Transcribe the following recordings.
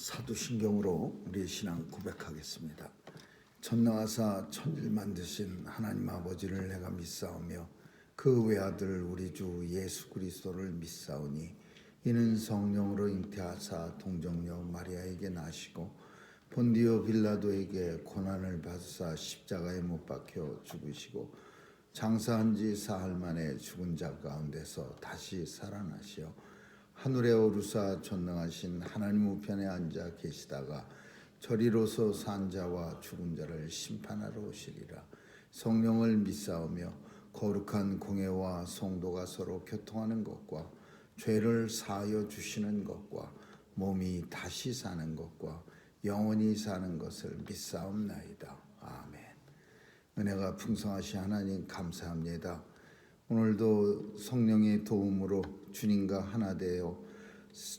사도신경으로 우리의 신앙 고백하겠습니다. 전능하사 천지를 만드신 하나님 아버지를 내가 믿사오며 그 외아들 우리 주 예수 그리스도를 믿사오니 이는 성령으로 잉태하사 동정녀 마리아에게 나시고 본디오 빌라도에게 고난을 받으사 십자가에 못 박혀 죽으시고 장사한 지 사흘 만에 죽은 자 가운데서 다시 살아나시어 하늘에 오르사 전능하신 하나님 우편에 앉아 계시다가 저리로서 산 자와 죽은 자를 심판하러 오시리라. 성령을 믿사오며 거룩한 공회와 성도가 서로 교통하는 것과 죄를 사하여 주시는 것과 몸이 다시 사는 것과 영원히 사는 것을 믿사옵나이다. 아멘. 은혜가 풍성하신 하나님 감사합니다. 오늘도 성령의 도움으로 주님과 하나 되어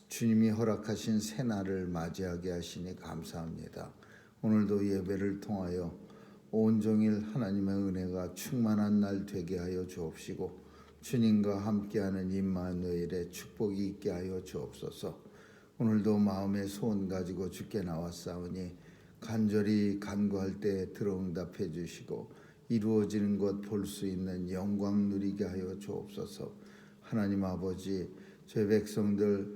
주님이 허락하신 새날을 맞이하게 하시니 감사합니다. 오늘도 예배를 통하여 온종일 하나님의 은혜가 충만한 날 되게 하여 주옵시고 주님과 함께하는 임마누엘의 축복이 있게 하여 주옵소서. 오늘도 마음의 소원 가지고 주께 나왔사오니 간절히 간구할 때 들어응답해 주시고 이루어지는 것 볼 수 있는 영광 누리게 하여 주옵소서. 하나님 아버지, 제 백성들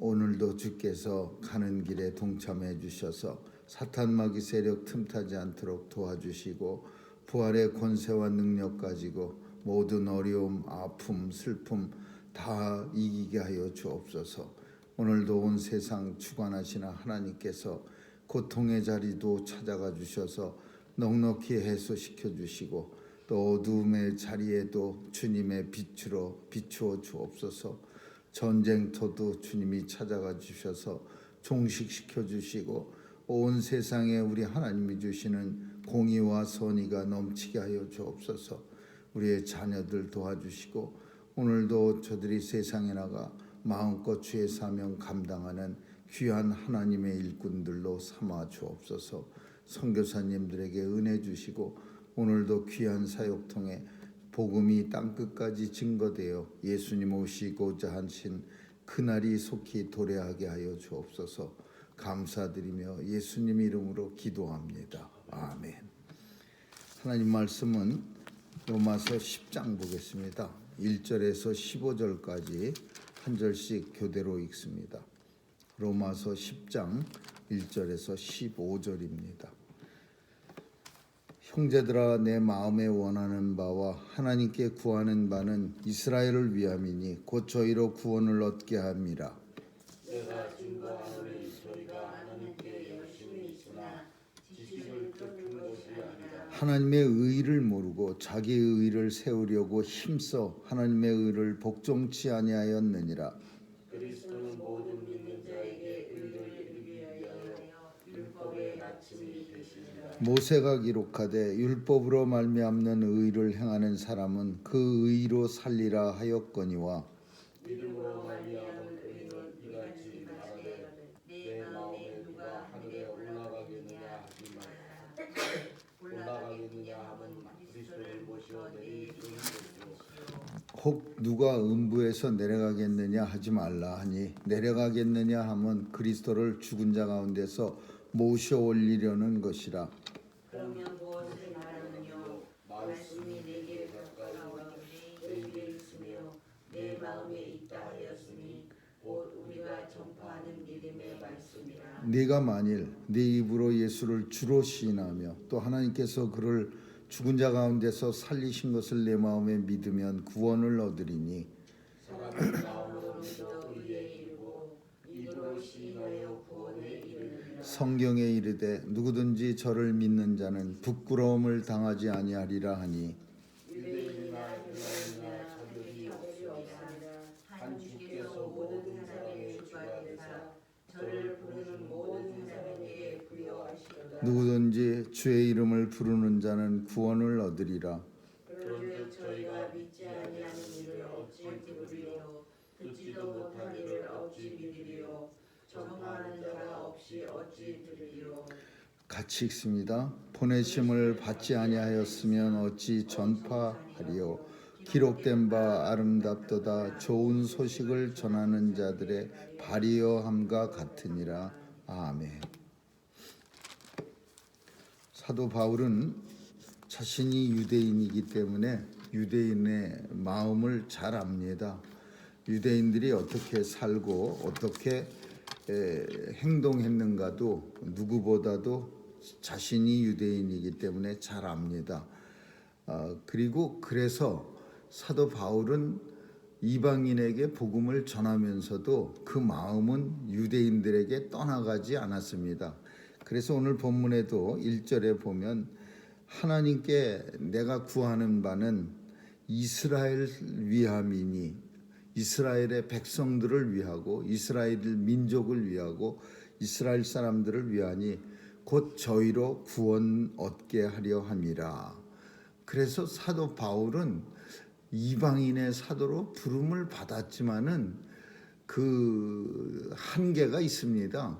오늘도 주께서 가는 길에 동참해 주셔서 사탄 마귀 세력 틈타지 않도록 도와주시고 부활의 권세와 능력 가지고 모든 어려움, 아픔, 슬픔 다 이기게 하여 주옵소서. 오늘도 온 세상 주관하시는 하나님께서 고통의 자리도 찾아가 주셔서 넉넉히 해소시켜 주시고 또 어두움의 자리에도 주님의 빛으로 비추어 주옵소서. 전쟁터도 주님이 찾아가 주셔서 종식시켜 주시고 온 세상에 우리 하나님이 주시는 공의와 선의가 넘치게 하여 주옵소서. 우리의 자녀들 도와주시고 오늘도 저들이 세상에 나가 마음껏 주의 사명 감당하는 귀한 하나님의 일꾼들로 삼아 주옵소서. 선교사님들에게 은혜 주시고 오늘도 귀한 사역 통해 복음이 땅끝까지 증거되어 예수님 오시고자 하신 그날이 속히 도래하게 하여 주옵소서. 감사드리며 예수님 이름으로 기도합니다. 아멘. 하나님 말씀은 로마서 10장 보겠습니다. 1절에서 15절까지 한 절씩 교대로 읽습니다. 로마서 10장 1절에서 15절입니다. 형제들아, 내 마음에 원하는 바와 하나님께 구하는 바는 이스라엘을 위함이니 곧 저희로 구원을 얻게 함이라. 내가 증거하노니 저희가 하나님께 열심히 있으나 지식을 쫓은 것이 아니라 하나님의 의를 모르고 자기의 의를 세우려고 힘써 하나님의 의를 복종치 아니하였느니라. 그리스도는 모든 믿는 자에게 의를 이루기 위하여 율법의 마침이 되시니라. 모세가 기록하되 율법으로 말미암는 의를 행하는 사람은 그 의로 살리라 하였거니와 믿음으로 말미암은 의는 이같이 말하되 내 마음에 누가 하늘에 올라가겠느냐 하지 말라. 올라가겠느냐 하면 그리스도를 모셔 내리는 것이요. 혹 누가 음부에서 내려가겠느냐 하지 말라 하니 내려가겠느냐 하면 그리스도를 죽은 자 가운데서 모셔 올리려는 것이라. 그러면 무엇을 말하느냐? 말씀이 내게 가까워 내게 있으며 내 마음에 있다 하였으니 곧 우리가 전파하는 믿음의 말씀이라. 네가 만일 네 입으로 예수를 주로 시인하며 또 하나님께서 그를 죽은 자 가운데서 살리신 것을 내 마음에 믿으면 구원을 얻으리니 사람이 마음으로 믿어 의에 이르고 입으로 시인하여 구원에 이르느니라. 성경에 이르되 누구든지 저를 믿는 자는 부끄러움을 당하지 아니하리라 하니 유대인이나 헬라인이나 자격이 없으리라. 한 주께서 모든 사람의 주가 되사 저를 부르는 모든 사람에게 부여하시리라. 누구든지 주의 이름을 부르는 자는 구원을 얻으리라. 그런즉 저희가 믿지 아니하는 이를 어찌 부르리요? 듣지도 못한 이를 어찌 믿으리요? 전파하는 자가 없이 어찌 들으리요? 같이 읽습니다. 보내심을 받지 아니하였으면 어찌 전파하리요? 기록된 바 아름답도다. 좋은 소식을 전하는 자들의 발이여 함과 같으니라. 아멘. 사도 바울은 자신이 유대인이기 때문에 유대인의 마음을 잘 압니다. 유대인들이 어떻게 살고 어떻게 행동했는가도 누구보다도 자신이 유대인이기 때문에 잘 압니다. 그리고 그래서 사도 바울은 이방인에게 복음을 전하면서도 그 마음은 유대인들에게 떠나가지 않았습니다. 그래서 오늘 본문에도 1절에 보면 하나님께 내가 구하는 바는 이스라엘 위함이니, 이스라엘의 백성들을 위하고 이스라엘 민족을 위하고 이스라엘 사람들을 위하니 곧 저희로 구원 얻게 하려 함이라. 그래서 사도 바울은 이방인의 사도로 부름을 받았지만은 그 한계가 있습니다.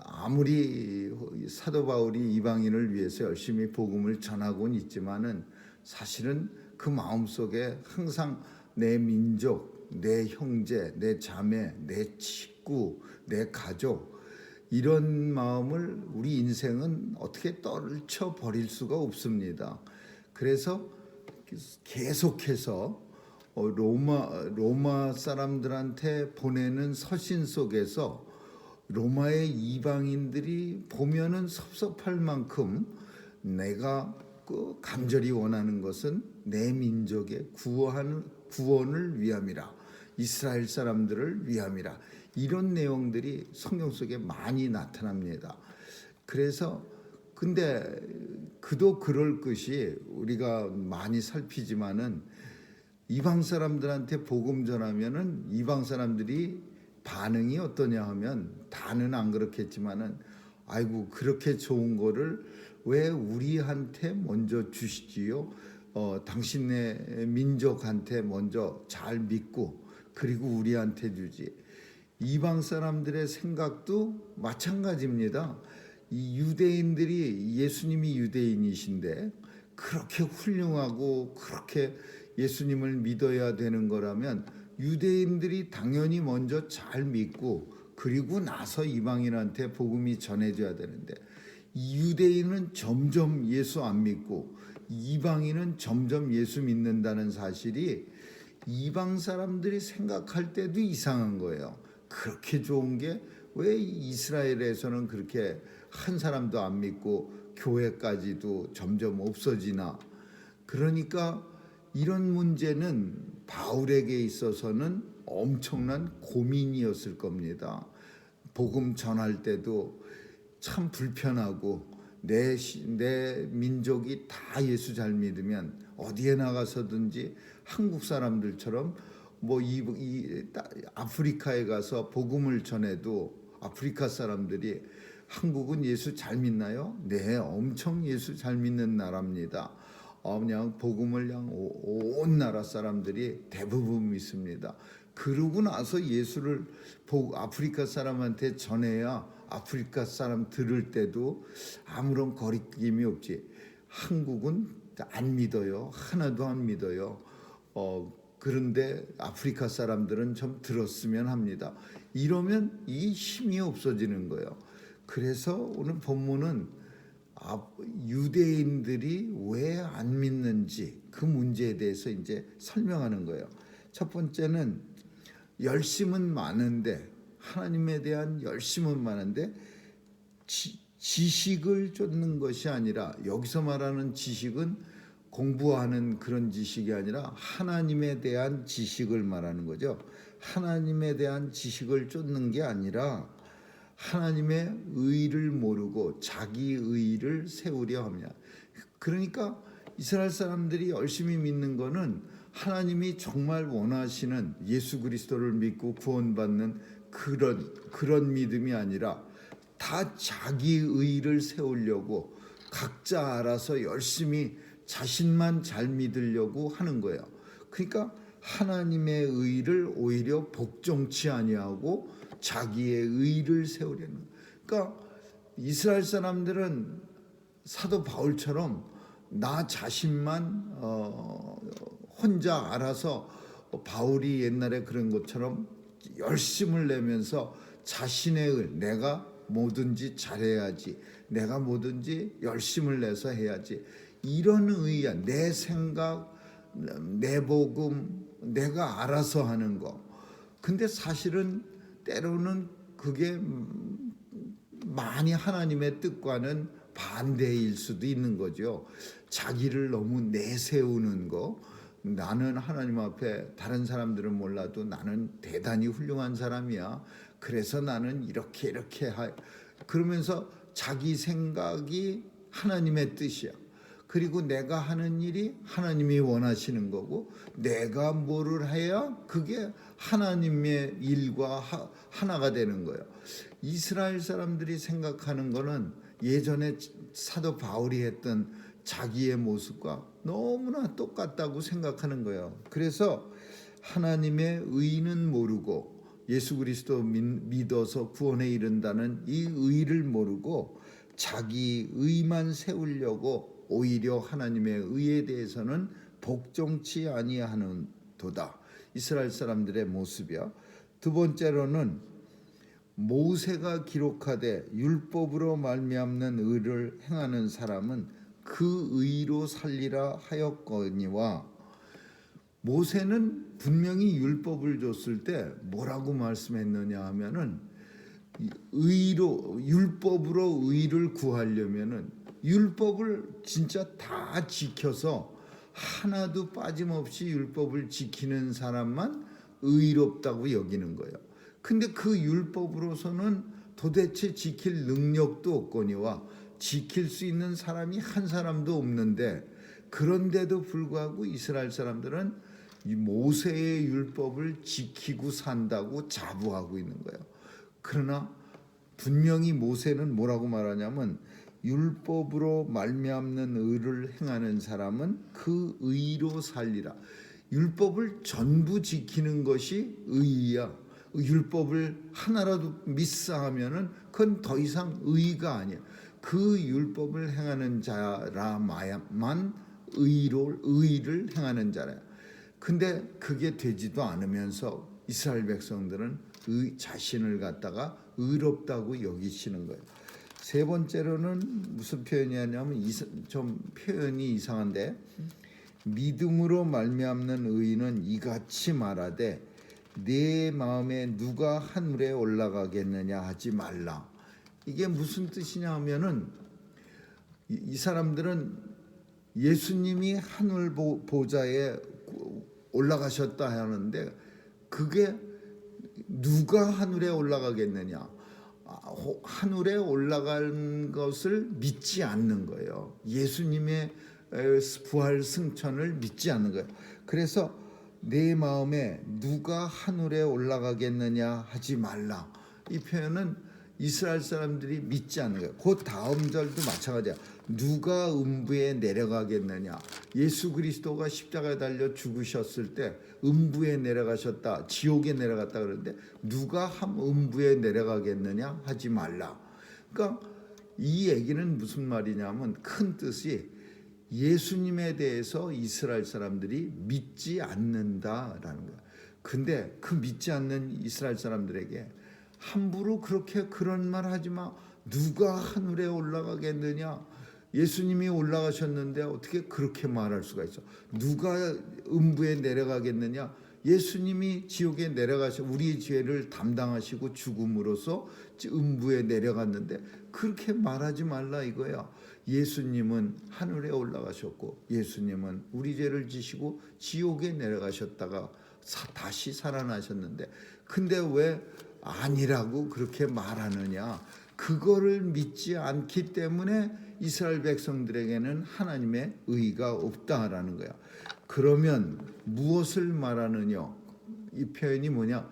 아무리 사도 바울이 이방인을 위해서 열심히 복음을 전하고는 있지만은 사실은 그 마음속에 항상 내 민족, 내 형제, 내 자매, 내 식구, 내 가족, 이런 마음을 우리 인생은 어떻게 떨쳐 버릴 수가 없습니다. 그래서 계속해서 로마 사람들한테 보내는 서신 속에서 로마의 이방인들이 보면은 섭섭할 만큼 내가 간절히 원하는 것은 내 민족의 구원을 위함이라, 이스라엘 사람들을 위함이라, 이런 내용들이 성경 속에 많이 나타납니다. 그래서 근데 그도 그럴 것이 우리가 많이 살피지만은 이방 사람들한테 복음 전하면은 이방 사람들이 반응이 어떠냐 하면 다는 안 그렇겠지만은 아이고 그렇게 좋은 거를 왜 우리한테 먼저 주시지요? 당신네 민족한테 먼저 잘 믿고 그리고 우리한테 주지. 이방 사람들의 생각도 마찬가지입니다. 이 유대인들이 예수님이 유대인이신데 그렇게 훌륭하고 그렇게 예수님을 믿어야 되는 거라면 유대인들이 당연히 먼저 잘 믿고 그리고 나서 이방인한테 복음이 전해져야 되는데 유대인은 점점 예수 안 믿고 이방인은 점점 예수 믿는다는 사실이 이방 사람들이 생각할 때도 이상한 거예요. 그렇게 좋은 게 왜 이스라엘에서는 그렇게 한 사람도 안 믿고 교회까지도 점점 없어지나. 그러니까 이런 문제는 바울에게 있어서는 엄청난 고민이었을 겁니다. 복음 전할 때도 참 불편하고 내 민족이 다 예수 잘 믿으면 어디에 나가서든지 한국 사람들처럼 아프리카에 가서 복음을 전해도 아프리카 사람들이 한국은 예수 잘 믿나요? 네, 엄청 예수 잘 믿는 나라입니다. 그냥 복음을 그냥 온 나라 사람들이 대부분 믿습니다. 그러고 나서 예수를 아프리카 사람한테 전해야 아프리카 사람 들을 때도 아무런 거리낌이 없지. 한국은 안 믿어요. 하나도 안 믿어요. 그런데 아프리카 사람들은 좀 들었으면 합니다. 이러면 이 힘이 없어지는 거예요. 그래서 오늘 본문은 유대인들이 왜 안 믿는지 그 문제에 대해서 이제 설명하는 거예요. 첫 번째는 열심은 많은데 하나님에 대한 열심은 많은데 지식을 쫓는 것이 아니라, 여기서 말하는 지식은 공부하는 그런 지식이 아니라 하나님에 대한 지식을 말하는 거죠. 하나님에 대한 지식을 쫓는 게 아니라 하나님의 의를 모르고 자기 의를 세우려 합니다. 그러니까 이스라엘 사람들이 열심히 믿는 거는 하나님이 정말 원하시는 예수 그리스도를 믿고 구원받는 그런 믿음이 아니라 다 자기 의를 세우려고 각자 알아서 열심히 자신만 잘 믿으려고 하는 거예요. 그러니까 하나님의 의를 오히려 복종치 아니하고 자기의 의를 세우려는. 그러니까 이스라엘 사람들은 사도 바울처럼 나 자신만 혼자 알아서 바울이 옛날에 그런 것처럼 열심을 내면서 자신의 내가 뭐든지 잘해야지, 내가 뭐든지 열심을 내서 해야지, 이런 의야, 내 생각, 내 복음, 내가 알아서 하는 거. 근데 사실은 때로는 그게 많이 하나님의 뜻과는 반대일 수도 있는 거죠. 자기를 너무 내세우는 거. 나는 하나님 앞에 다른 사람들은 몰라도 나는 대단히 훌륭한 사람이야. 그래서 나는 이렇게 그러면서 자기 생각이 하나님의 뜻이야. 그리고 내가 하는 일이 하나님이 원하시는 거고, 내가 뭐를 해야 그게 하나님의 일과 하나가 되는 거예요. 이스라엘 사람들이 생각하는 거는 예전에 사도 바울이 했던 자기의 모습과 너무나 똑같다고 생각하는 거예요. 그래서 하나님의 의는 모르고 예수 그리스도 믿어서 구원에 이른다는 이 의를 모르고 자기 의만 세우려고 오히려 하나님의 의에 대해서는 복종치 아니하는 도다. 이스라엘 사람들의 모습이야. 두 번째로는 모세가 기록하되 율법으로 말미암는 의를 행하는 사람은 그 의로 살리라 하였거니와, 모세는 분명히 율법을 줬을 때 뭐라고 말씀했느냐 하면은 율법으로 의를 구하려면은 율법을 진짜 다 지켜서 하나도 빠짐없이 율법을 지키는 사람만 의롭다고 여기는 거예요. 근데 그 율법으로서는 도대체 지킬 능력도 없거니와 지킬 수 있는 사람이 한 사람도 없는데, 그런데도 불구하고 이스라엘 사람들은 이 모세의 율법을 지키고 산다고 자부하고 있는 거예요. 그러나 분명히 모세는 뭐라고 말하냐면, 율법으로 말미암는 의를 행하는 사람은 그 의로 살리라. 율법을 전부 지키는 것이 의야. 율법을 하나라도 미스하면은 그건 더 이상 의가 아니야. 그 율법을 행하는 자라만 의를 행하는 자라. 근데 그게 되지도 않으면서 이스라엘 백성들은 자신을 갖다가 의롭다고 여기시는 거예요. 세 번째로는 무슨 표현이냐면, 좀 표현이 이상한데, 믿음으로 말미암는 의인은 이같이 말하되 내 마음에 누가 하늘에 올라가겠느냐 하지 말라. 이게 무슨 뜻이냐 하면은, 이 사람들은 예수님이 하늘 보좌에 올라가셨다 하는데, 그게 누가 하늘에 올라가겠느냐, 하늘에 올라간 것을 믿지 않는 거예요. 예수님의 부활 승천을 믿지 않는 거예요. 그래서 내 마음에 누가 하늘에 올라가겠느냐 하지 말라. 이 표현은 이스라엘 사람들이 믿지 않는 거예요. 그 다음 절도 마찬가지야. 누가 음부에 내려가겠느냐. 예수 그리스도가 십자가에 달려 죽으셨을 때 음부에 내려가셨다, 지옥에 내려갔다 그러는데, 누가 음부에 내려가겠느냐 하지 말라. 그러니까 이 얘기는 무슨 말이냐면, 큰 뜻이 예수님에 대해서 이스라엘 사람들이 믿지 않는다라는 거야. 근데 그 믿지 않는 이스라엘 사람들에게 함부로 그런 말 하지 마. 누가 하늘에 올라가겠느냐. 예수님이 올라가셨는데 어떻게 그렇게 말할 수가 있어. 누가 음부에 내려가겠느냐. 예수님이 지옥에 내려가셔 우리의 죄를 담당하시고 죽음으로써 음부에 내려갔는데 그렇게 말하지 말라 이거야. 예수님은 하늘에 올라가셨고, 예수님은 우리 죄를 지시고 지옥에 내려가셨다가 다시 살아나셨는데, 근데 왜 아니라고 그렇게 말하느냐. 그거를 믿지 않기 때문에 이스라엘 백성들에게는 하나님의 의가 없다라는 거야. 그러면 무엇을 말하느냐. 이 표현이 뭐냐.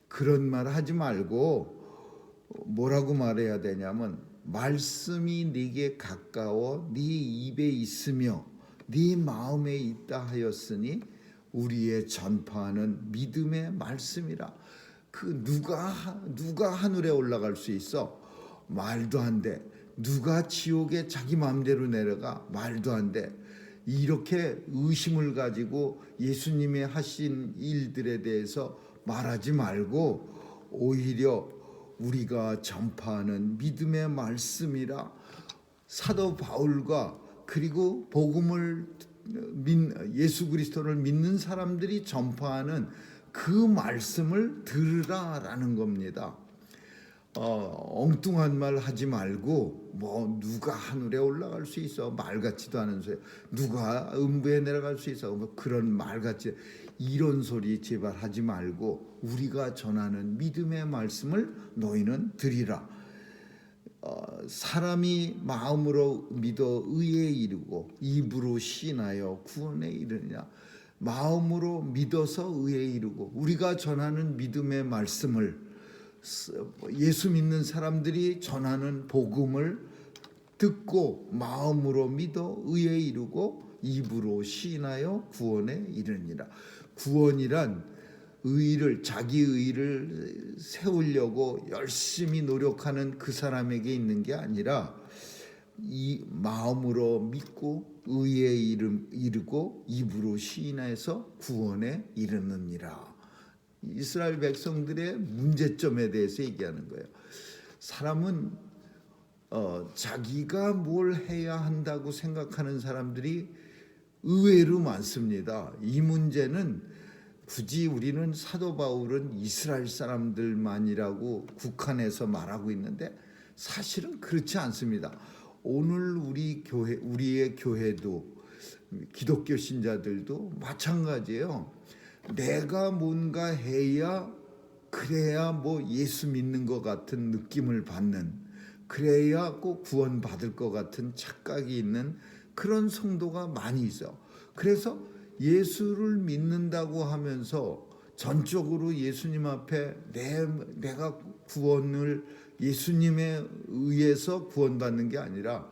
그런 말 하지 말고 뭐라고 말해야 되냐면, 말씀이 네게 가까워 네 입에 있으며 네 마음에 있다 하였으니 우리의 전파하는 믿음의 말씀이라. 그 누가 하늘에 올라갈 수 있어? 말도 안 돼. 누가 지옥에 자기 마음대로 내려가? 말도 안 돼. 이렇게 의심을 가지고 예수님이 하신 일들에 대해서 말하지 말고, 오히려 우리가 전파하는 믿음의 말씀이라 사도 바울과 그리고 복음을 예수 그리스도를 믿는 사람들이 전파하는 그 말씀을 들으라라는 겁니다. 엉뚱한 말 하지 말고 뭐 누가 하늘에 올라갈 수 있어 말 같지도 않은 소리, 누가 음부에 내려갈 수 있어 뭐 그런 말 같지 이런 소리 제발 하지 말고 우리가 전하는 믿음의 말씀을 너희는 들으라. 사람이 마음으로 믿어 의에 이르고 입으로 시인하여 구원에 이르느냐. 마음으로 믿어서 의에 이르고 우리가 전하는 믿음의 말씀을 예수 믿는 사람들이 전하는 복음을 듣고 마음으로 믿어 의에 이르고 입으로 시인하여 구원에 이르니라. 구원이란 자기 의를 세우려고 열심히 노력하는 그 사람에게 있는 게 아니라 이 마음으로 믿고 의에 이르고 입으로 시인해서 구원에 이르느니라. 이스라엘 백성들의 문제점에 대해서 얘기하는 거예요. 사람은 자기가 뭘 해야 한다고 생각하는 사람들이 의외로 많습니다. 이 문제는 굳이 우리는 사도 바울은 이스라엘 사람들만이라고 국한해서 말하고 있는데 사실은 그렇지 않습니다. 오늘 우리의 교회도 기독교 신자들도 마찬가지예요. 내가 뭔가 해야 그래야 뭐 예수 믿는 것 같은 느낌을 받는, 그래야 꼭 구원 받을 것 같은 착각이 있는 그런 성도가 많이 있어. 그래서 예수를 믿는다고 하면서 전적으로 예수님 앞에 내가 구원을 예수님에 의해서 구원받는 게 아니라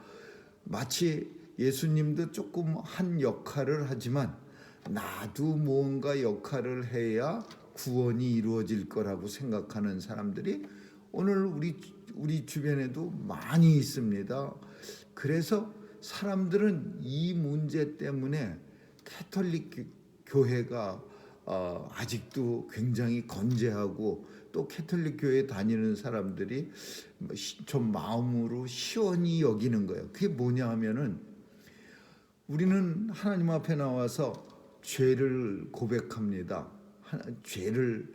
마치 예수님도 조금 한 역할을 하지만 나도 뭔가 역할을 해야 구원이 이루어질 거라고 생각하는 사람들이 오늘 우리 주변에도 많이 있습니다. 그래서 사람들은 이 문제 때문에 캐톨릭 교회가 아직도 굉장히 건재하고 또 캐톨릭 교회 다니는 사람들이 좀 마음으로 시원히 여기는 거예요. 그게 뭐냐 하면은 우리는 하나님 앞에 나와서 죄를 고백합니다. 죄를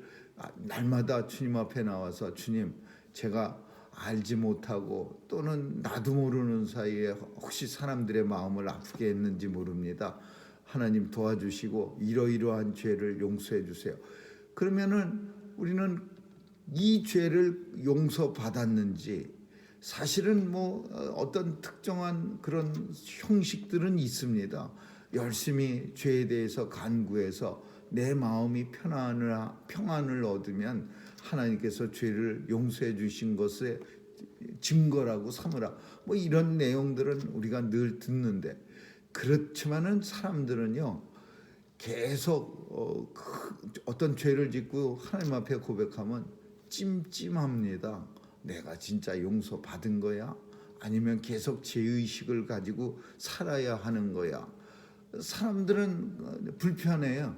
날마다 주님 앞에 나와서 주님 제가 알지 못하고 또는 나도 모르는 사이에 혹시 사람들의 마음을 아프게 했는지 모릅니다. 하나님 도와주시고 이러이러한 죄를 용서해 주세요. 그러면은 우리는 이 죄를 용서받았는지 사실은 뭐 어떤 특정한 그런 형식들은 있습니다. 열심히 죄에 대해서 간구해서 내 마음이 평안을 얻으면 하나님께서 죄를 용서해 주신 것의 증거라고 삼으라. 뭐 이런 내용들은 우리가 늘 듣는데 그렇지만은 사람들은요 계속 어떤 죄를 짓고 하나님 앞에 고백하면 찜찜합니다. 내가 진짜 용서받은 거야? 아니면 계속 죄의식을 가지고 살아야 하는 거야? 사람들은 불편해요.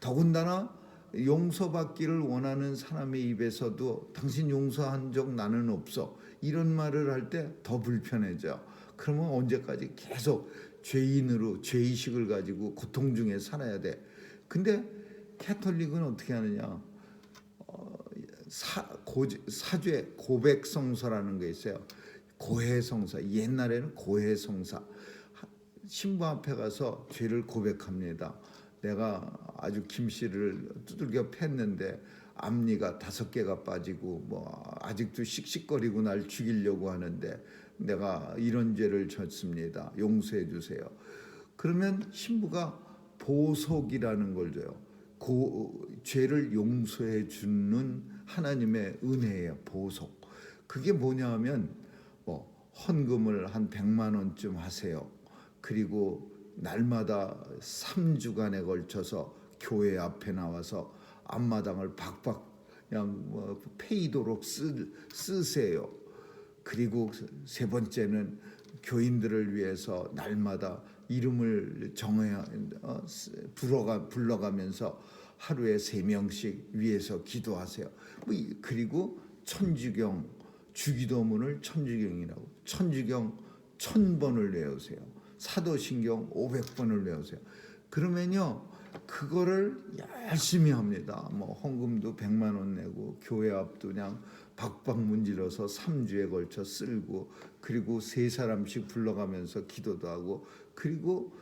더군다나 용서받기를 원하는 사람의 입에서도 당신 용서한 적 나는 없어 이런 말을 할 때 더 불편해져. 그러면 언제까지 계속 죄인으로 죄의식을 가지고 고통 중에 살아야 돼. 근데 캐톨릭은 어떻게 하느냐? 사죄 고백성서라는 게 있어요. 고해성사. 옛날에는 고해성사. 신부 앞에 가서 죄를 고백합니다. 내가 아주 김씨를 두들겨 팼는데 앞니가 5개가 빠지고 뭐 아직도 씩씩거리고 날 죽이려고 하는데 내가 이런 죄를 졌습니다. 용서해 주세요. 그러면 신부가 보석이라는 걸 줘요. 죄를 용서해 주는 하나님의 은혜예요. 보석. 그게 뭐냐 하면 뭐 헌금을 한 100만 원쯤 하세요. 그리고 날마다 3주간에 걸쳐서 교회 앞에 나와서 앞마당을 박박 그냥 페이도록 쓰세요. 그리고 세 번째는 교인들을 위해서 날마다 이름을 불러가면서 하루에 3명씩 위해서 기도하세요. 그리고 천주경 주기도문을 천주경이라고. 천주경 1000번을 외우세요. 사도신경 500번을 외우세요. 그러면요 그거를 열심히 합니다. 뭐 헌금도 100만 원 내고 교회 앞도 그냥 박박 문질러서 3주에 걸쳐 쓸고, 그리고 3사람씩 불러가면서 기도도 하고, 그리고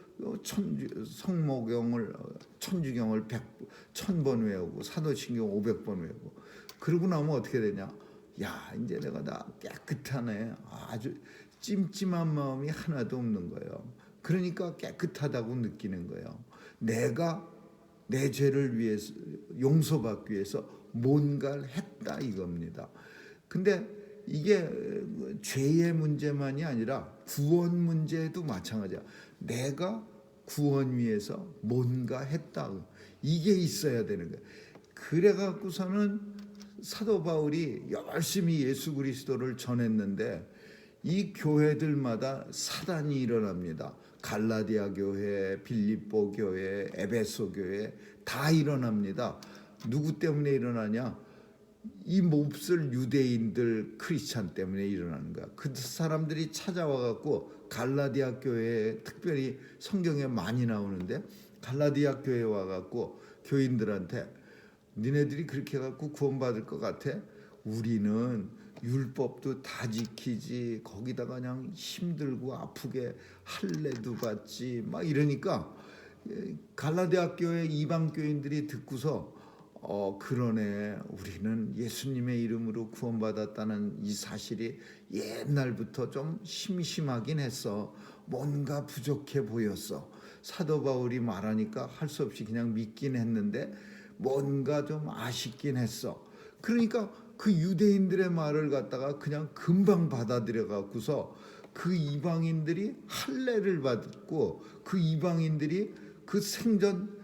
성모경을 천주경을 1000번 외우고 사도신경 500번 외우고, 그러고 나면 어떻게 되냐? 야, 이제 내가 다 깨끗하네. 아주 찜찜한 마음이 하나도 없는 거예요. 그러니까 깨끗하다고 느끼는 거예요. 내가 내 죄를 위해서 용서받기 위해서 뭔가를 했다 이겁니다. 근데 이게 죄의 문제만이 아니라 구원 문제도 마찬가지야. 내가 구원 위해서 뭔가 했다. 이게 있어야 되는 거예요. 그래 갖고서는 사도 바울이 열심히 예수 그리스도를 전했는데 이 교회들마다 사단이 일어납니다. 갈라디아 교회, 빌립보 교회, 에베소 교회 다 일어납니다. 누구 때문에 일어나냐? 이 몹쓸 유대인들 크리스찬 때문에 일어나는 거야. 그 사람들이 찾아와 갖고 갈라디아 교회에 특별히 성경에 많이 나오는데, 갈라디아 교회에 와 갖고 교인들한테 니네들이 그렇게 해 갖고 구원받을 것 같아? 우리는 율법도 다 지키지, 거기다가 그냥 힘들고 아프게 할례도 받지 막 이러니까 갈라디아 교회 이방 교인들이 듣고서 그러네, 우리는 예수님의 이름으로 구원받았다는 이 사실이 옛날부터 좀 심심하긴 했어. 뭔가 부족해 보였어. 사도 바울이 말하니까 할 수 없이 그냥 믿긴 했는데 뭔가 좀 아쉽긴 했어. 그러니까 그 유대인들의 말을 갖다가 그냥 금방 받아들여 갖고서 그 이방인들이 할례를 받고, 그 이방인들이 그 생전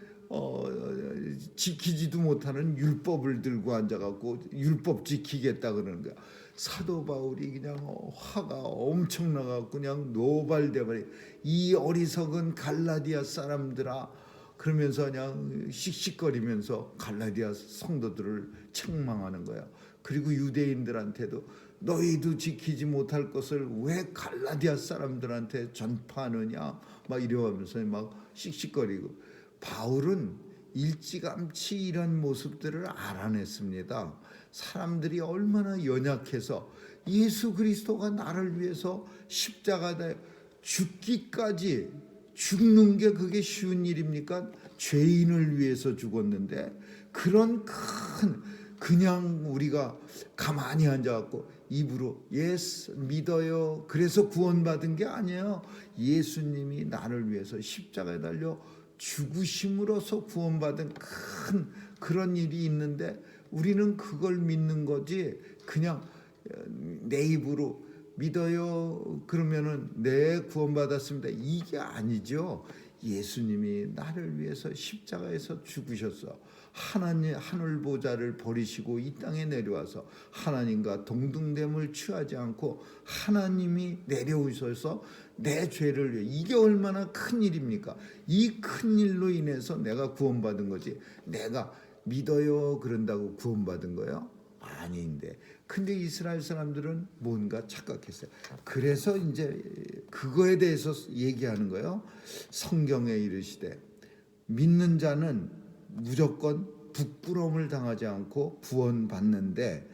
지키지도 못하는 율법을 들고 앉아갖고 율법 지키겠다 그러는 거야. 사도 바울이 그냥 화가 엄청 나갖고 그냥 노발대발이, 이 어리석은 갈라디아 사람들아, 그러면서 그냥 씩씩거리면서 갈라디아 성도들을 책망하는 거야. 그리고 유대인들한테도 너희도 지키지 못할 것을 왜 갈라디아 사람들한테 전파하느냐 막 이러면서 막 씩씩거리고, 바울은 일찌감치 이런 모습들을 알아냈습니다. 사람들이 얼마나 연약해서 예수 그리스도가 나를 위해서 십자가에 죽기까지, 죽는 게 그게 쉬운 일입니까? 죄인을 위해서 죽었는데, 그런 큰, 그냥 우리가 가만히 앉아갖고 입으로 예수 믿어요 그래서 구원받은 게 아니에요. 예수님이 나를 위해서 십자가에 달려 죽으심으로써 구원받은 큰 그런 일이 있는데, 우리는 그걸 믿는 거지 그냥 내 입으로 믿어요 그러면은 네 구원받았습니다 이게 아니죠. 예수님이 나를 위해서 십자가에서 죽으셨어. 하나님 하늘 보좌를 버리시고 이 땅에 내려와서 하나님과 동등됨을 취하지 않고 하나님이 내려오셔서 내 죄를 위해, 이게 얼마나 큰 일입니까? 이 큰 일로 인해서 내가 구원받은 거지, 내가 믿어요 그런다고 구원받은 거예요? 아닌데. 근데 이스라엘 사람들은 뭔가 착각했어요. 그래서 이제 그거에 대해서 얘기하는 거예요. 성경에 이르시되 믿는 자는 무조건 부끄러움을 당하지 않고 구원받는데,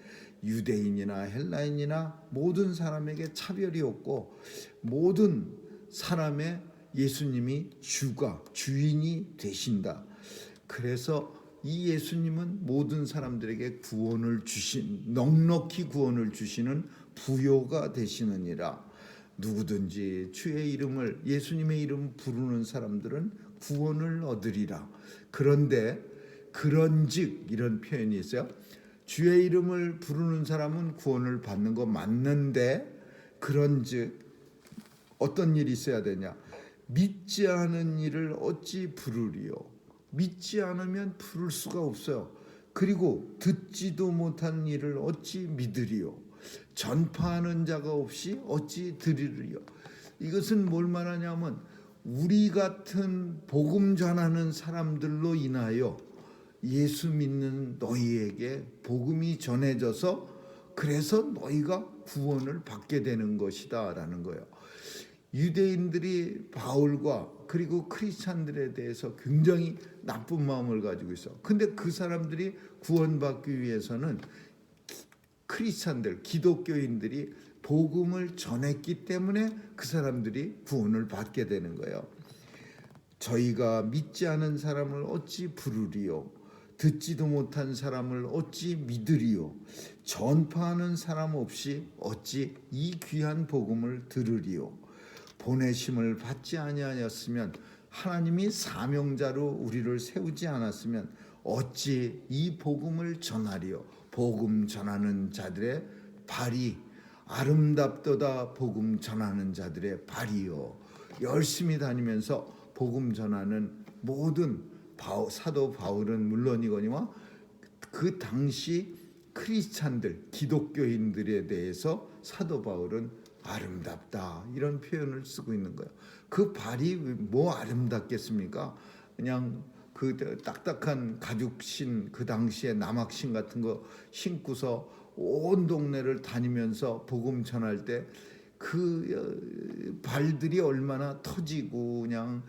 유대인이나 헬라인이나 모든 사람에게 차별이 없고 모든 사람의 예수님이 주가 주인이 되신다. 그래서 이 예수님은 모든 사람들에게 구원을 주신, 넉넉히 구원을 주시는 부요가 되시느니라. 누구든지 주의 이름을, 예수님의 이름 부르는 사람들은 구원을 얻으리라. 그런데 그런즉, 이런 표현이 있어요. 주의 이름을 부르는 사람은 구원을 받는 거 맞는데, 그런즉 어떤 일이 있어야 되냐? 믿지 않은 일을 어찌 부르리요? 믿지 않으면 부를 수가 없어요. 그리고 듣지도 못한 일을 어찌 믿으리요? 전파하는 자가 없이 어찌 들으리요? 이것은 뭘 말하냐면, 우리 같은 복음 전하는 사람들로 인하여 예수 믿는 너희에게 복음이 전해져서 그래서 너희가 구원을 받게 되는 것이다 라는 거예요. 유대인들이 바울과 그리고 크리스찬들에 대해서 굉장히 나쁜 마음을 가지고 있어. 근데 그 사람들이 구원받기 위해서는 크리스찬들, 기독교인들이 복음을 전했기 때문에 그 사람들이 구원을 받게 되는 거예요. 저희가 믿지 않은 사람을 어찌 부르리요? 듣지도 못한 사람을 어찌 믿으리요? 전파하는 사람 없이 어찌 이 귀한 복음을 들으리요? 보내심을 받지 아니하였으면, 하나님이 사명자로 우리를 세우지 않았으면 어찌 이 복음을 전하리요? 복음 전하는 자들의 발이 아름답도다. 복음 전하는 자들의 발이요. 열심히 다니면서 복음 전하는 모든 사도 바울은 물론이거니와 그 당시 크리스찬들, 기독교인들에 대해서 사도 바울은 아름답다 이런 표현을 쓰고 있는 거예요. 그 발이 뭐 아름답겠습니까? 그냥 그 딱딱한 가죽신, 그 당시에 남학신 같은 거 신고서 온 동네를 다니면서 복음 전할 때 그 발들이 얼마나 터지고 그냥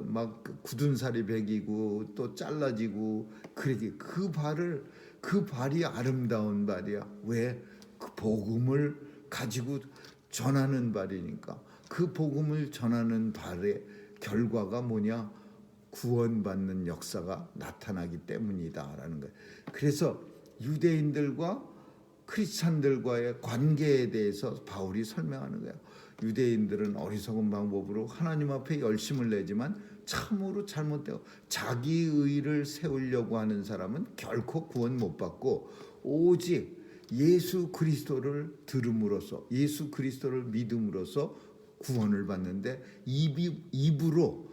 막 굳은 살이 배기고 또 잘라지고 그러게 그 발이 아름다운 발이야. 왜? 그 복음을 가지고 전하는 발이니까. 그 복음을 전하는 발의 결과가 뭐냐? 구원받는 역사가 나타나기 때문이다라는 거예요. 그래서 유대인들과 크리스찬들과의 관계에 대해서 바울이 설명하는 거예요. 유대인들은 어리석은 방법으로 하나님 앞에 열심을 내지만 참으로 잘못되고 자기 의를 세우려고 하는 사람은 결코 구원 못 받고, 오직 예수 그리스도를 들음으로써, 예수 그리스도를 믿음으로써 구원을 받는데, 입으로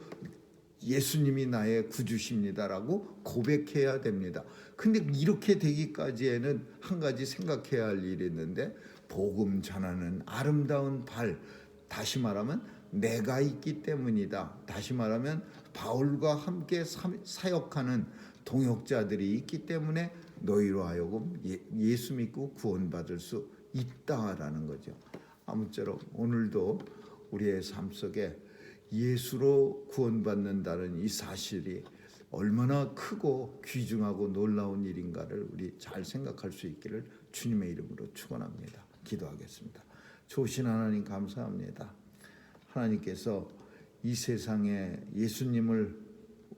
예수님이 나의 구주십니다라고 고백해야 됩니다. 근데 이렇게 되기까지에는 한 가지 생각해야 할 일이 있는데, 복음 전하는 아름다운 발, 다시 말하면 내가 있기 때문이다. 다시 말하면 바울과 함께 사역하는 동역자들이 있기 때문에 너희로 하여금 예수 믿고 구원받을 수 있다라는 거죠. 아무쪼록 오늘도 우리의 삶 속에 예수로 구원받는다는 이 사실이 얼마나 크고 귀중하고 놀라운 일인가를 우리 잘 생각할 수 있기를 주님의 이름으로 축원합니다. 기도하겠습니다. 좋으신 하나님 감사합니다. 하나님께서 이 세상에 예수님을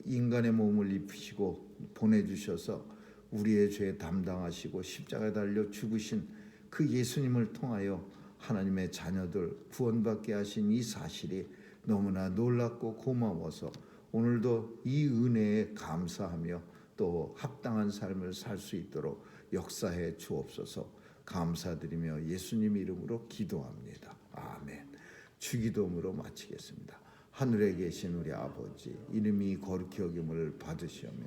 인간의 몸을 입히시고 보내주셔서 우리의 죄 담당하시고 십자가에 달려 죽으신 그 예수님을 통하여 하나님의 자녀들 구원받게 하신 이 사실이 너무나 놀랍고 고마워서 오늘도 이 은혜에 감사하며 또 합당한 삶을 살 수 있도록 역사해 주옵소서. 감사드리며 예수님 이름으로 기도합니다. 아멘. 주기도문으로 마치겠습니다. 하늘에 계신 우리 아버지, 이름이 거룩히 여김을 받으시오며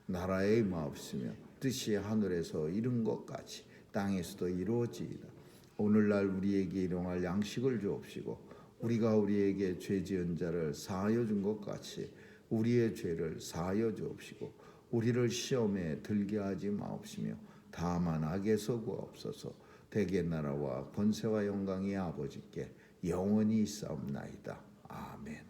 나라의 임하옵시며 뜻이 하늘에서 이룬 것 같이 땅에서도 이루어지이다. 오늘날 우리에게 일용할 양식을 주옵시고 우리가 우리에게 죄 지은 자를 사하여 준 것 같이 우리의 죄를 사하여 주옵시고 우리를 시험에 들게 하지 마옵시며 다만 악에서 구하옵소서. 대개 나라와 권세와 영광이 아버지께 영원히 있사옵나이다. 아멘.